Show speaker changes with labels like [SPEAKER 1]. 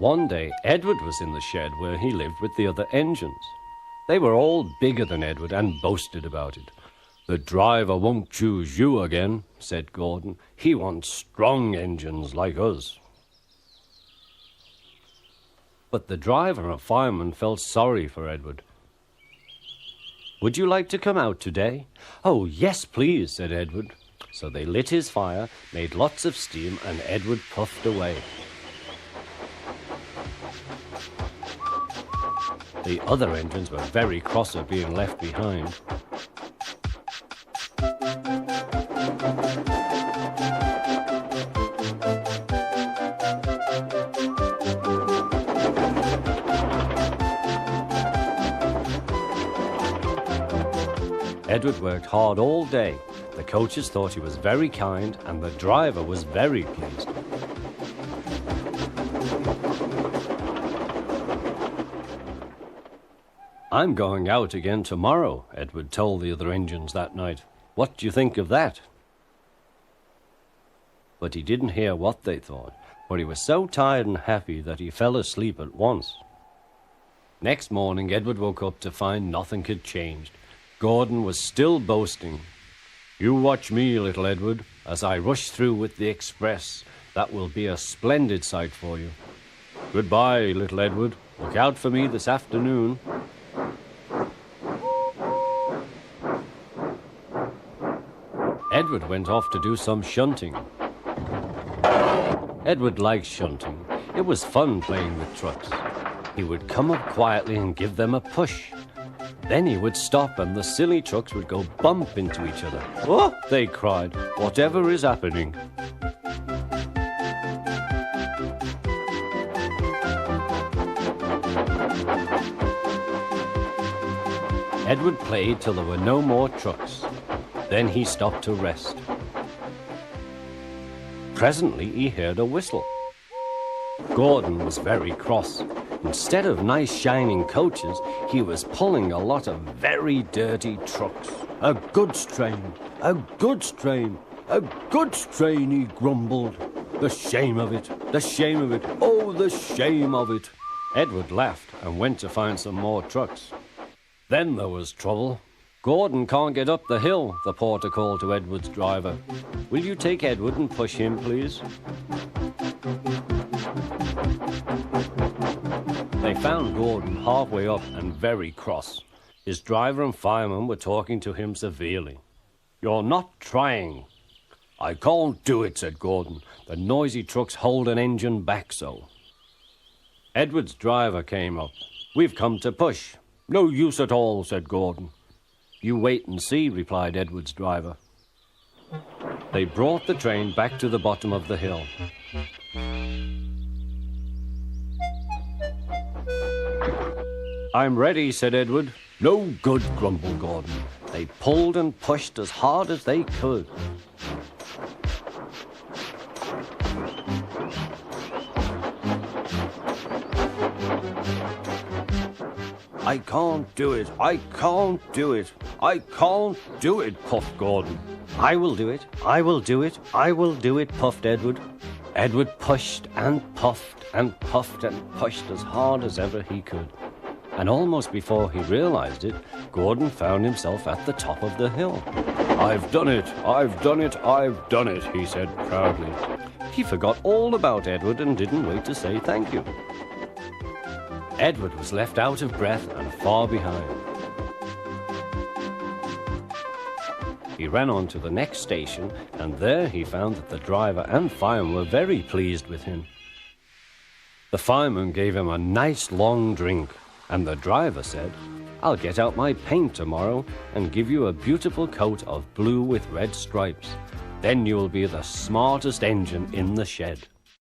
[SPEAKER 1] One day, Edward was in the shed where he lived with the other engines. They were all bigger than Edward and boasted about it. "The driver won't choose you again," said Gordon. "He wants strong engines like us." But the driver and fireman felt sorry for Edward. "Would you like to come out today?" "Oh, yes, please," said Edward. So they lit his fire, made lots of steam, and Edward puffed away. The other engines were very cross at being left behind. Edward worked hard all day. The coaches thought he was very kind, and the driver was very pleased. "I'm going out again tomorrow," Edward told the other engines that night. "What do you think of that?" But he didn't hear what they thought, for he was so tired and happy that he fell asleep at once. Next morning, Edward woke up to find nothing had changed. Gordon was still boasting. "You watch me, little Edward, as I rush through with the express. That will be a splendid sight for you. Goodbye, little Edward. Look out for me this afternoon." Edward went off to do some shunting. Edward liked shunting. It was fun playing with trucks. He would come up quietly and give them a push. Then he would stop and the silly trucks would go bump into each other. "Oh!" they cried. "Whatever is happening?" Edward played till there were no more trucks. Then he stopped to rest. Presently he heard a whistle. Gordon was very cross. Instead of nice shining coaches, he was pulling a lot of very dirty trucks. "A goods train, a goods train, a goods train," he grumbled. "The shame of it, the shame of it, oh, the shame of it." Edward laughed and went to find some more trucks. Then there was trouble. "Gordon can't get up the hill," the porter called to Edward's driver. "Will you take Edward and push him, please?" They found Gordon halfway up and very cross. His driver and fireman were talking to him severely. "You're not trying." "I can't do it," said Gordon. "The noisy trucks hold an engine back so." Edward's driver came up. "We've come to push." "No use at all," said Gordon. "You wait and see," replied Edward's driver. They brought the train back to the bottom of the hill. "I'm ready," said Edward. "No good," grumbled Gordon. They pulled and pushed as hard as they could. "I can't do it, I can't do it, I can't do it," puffed Gordon. "I will do it, I will do it, I will do it," puffed Edward. Edward pushed and puffed and puffed and pushed as hard as ever he could. And almost before he realized it, Gordon found himself at the top of the hill. "I've done it, I've done it, I've done it," he said proudly. He forgot all about Edward and didn't wait to say thank you. Edward was left out of breath and far behind. He ran on to the next station, and there he found that the driver and fireman were very pleased with him. The fireman gave him a nice long drink, and the driver said, "I'll get out my paint tomorrow and give you a beautiful coat of blue with red stripes. Then you will be the smartest engine in the shed."